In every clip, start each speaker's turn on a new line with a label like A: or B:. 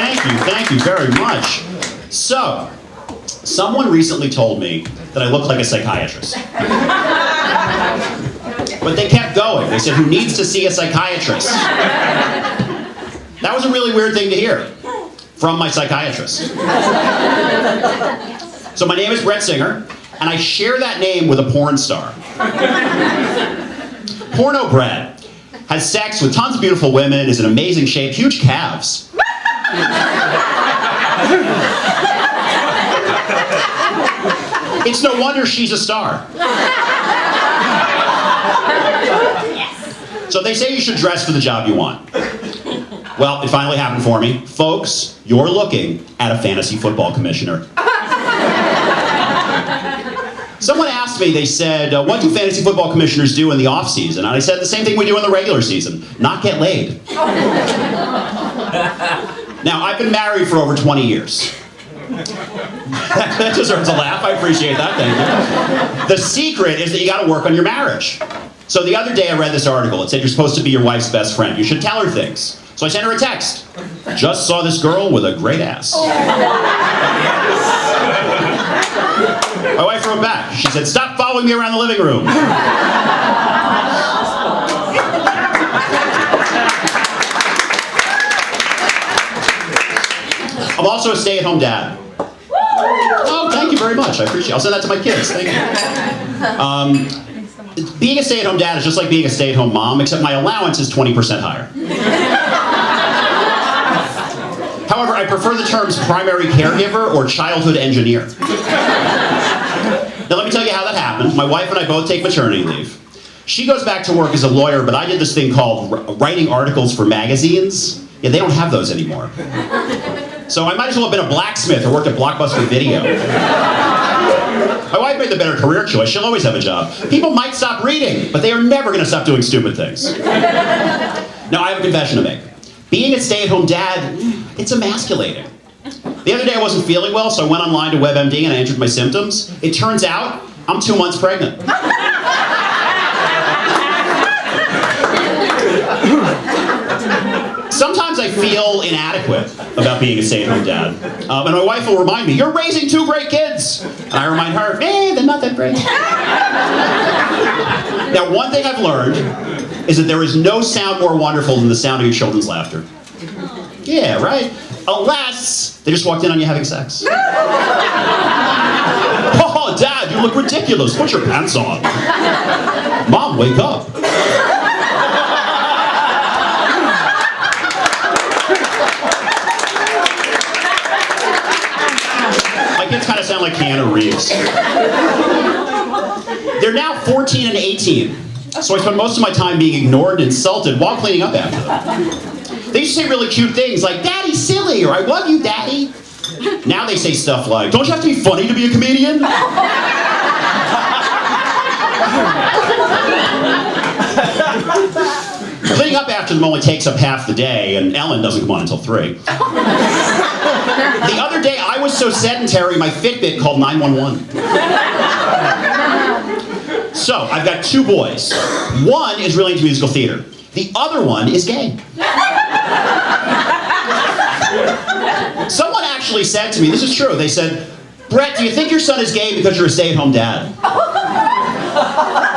A: Thank you very much. So, someone recently told me that I look like a psychiatrist. But they kept going. They said, who needs to see a psychiatrist? That was a really weird thing to hear from my psychiatrist. So my name is Brett Singer, and I share that name with a porn star. Porno Brett has sex with tons of beautiful women, is in amazing shape, huge calves. It's no wonder she's a star. So they say you should dress for the job you want. Well, it finally happened for me. Folks, you're looking at a fantasy football commissioner. Someone asked me, they said, what do fantasy football commissioners do in the off season? And I said the same thing we do in the regular season, not get laid. Now, I've been married for over 20 years. That deserves a laugh, I appreciate that, thank you. The secret is that you gotta work on your marriage. So the other day I read this article, it said you're supposed to be your wife's best friend. You should tell her things. So I sent her a text. Just saw this girl with a great ass. My wife wrote back. She said, stop following me around the living room. I'm also a stay-at-home dad. Oh, thank you very much. I appreciate it. I'll send that to my kids. Thank you. Being a stay-at-home dad is just like being a stay-at-home mom, except my allowance is 20% higher. However, I prefer the terms primary caregiver or childhood engineer. Now let me tell you how that happened. My wife and I both take maternity leave. She goes back to work as a lawyer, but I did this thing called writing articles for magazines. Yeah, they don't have those anymore. So I might as well have been a blacksmith or worked at Blockbuster Video. My wife made the better career choice. She'll always have a job. People might stop reading, but they are never going to stop doing stupid things. Now, I have a confession to make. Being a stay-at-home dad, it's emasculating. The other day I wasn't feeling well, so I went online to WebMD and I entered my symptoms. It turns out I'm 2 months pregnant. Sometimes I feel inadequate about being a stay-at-home dad. And my wife will remind me, you're raising 2 great kids. And I remind her, they're not that great. Now, one thing I've learned is that there is no sound more wonderful than the sound of your children's laughter. Yeah, right? Unless they just walked in on you having sex. Oh, Dad, you look ridiculous. Put your pants on. Mom, wake up. My kids kind of sound like Keanu Reeves. They're now 14 and 18, so I spend most of my time being ignored and insulted while cleaning up after them. They used to say really cute things like, Daddy's silly, or I love you, Daddy. Now they say stuff like, don't you have to be funny to be a comedian? Cleaning up after them only takes up half the day, and Ellen doesn't come on until 3. The other day, I was so sedentary, my Fitbit called 911. So, I've got 2 boys. One is really into musical theater. The other one is gay. Someone actually said to me, this is true, they said, Brett, do you think your son is gay because you're a stay-at-home dad?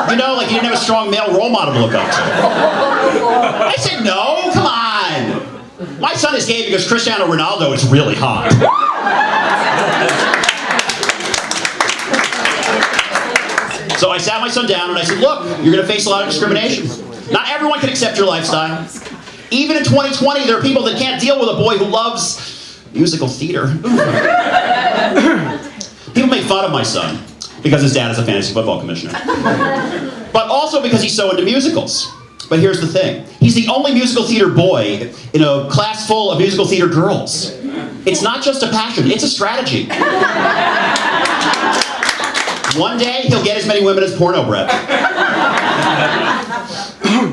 A: You know, like you didn't have a strong male role model to look up to. I said, no, come on. My son is gay because Cristiano Ronaldo is really hot. So I sat my son down and I said, look, you're going to face a lot of discrimination. Not everyone can accept your lifestyle. Even in 2020, there are people that can't deal with a boy who loves musical theater. People make fun of my son because his dad is a fantasy football commissioner. But also because he's so into musicals. But here's the thing. He's the only musical theater boy in a class full of musical theater girls. It's not just a passion, it's a strategy. One day, he'll get as many women as Porno Brett.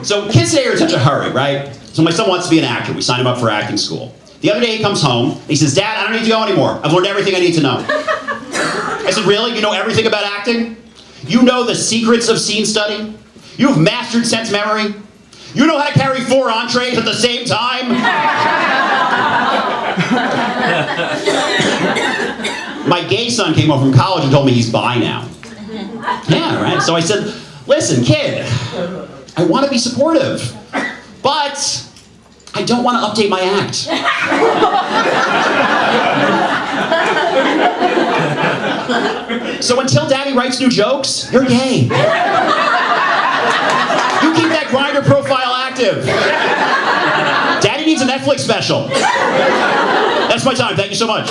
A: So kids today are in such a hurry, right? So my son wants to be an actor. We signed him up for acting school. The other day he comes home, and he says, Dad, I don't need to go anymore. I've learned everything I need to know. I said, really? You know everything about acting? You know the secrets of scene study? You have mastered sense memory? You know how to carry 4 entrees at the same time? My gay son came home from college and told me he's bi now. Yeah, right. So I said, listen, kid, I want to be supportive, but I don't want to update my act. So until Daddy writes new jokes, you're gay. You keep that Grindr profile active. Daddy needs a Netflix special. That's my time. Thank you so much.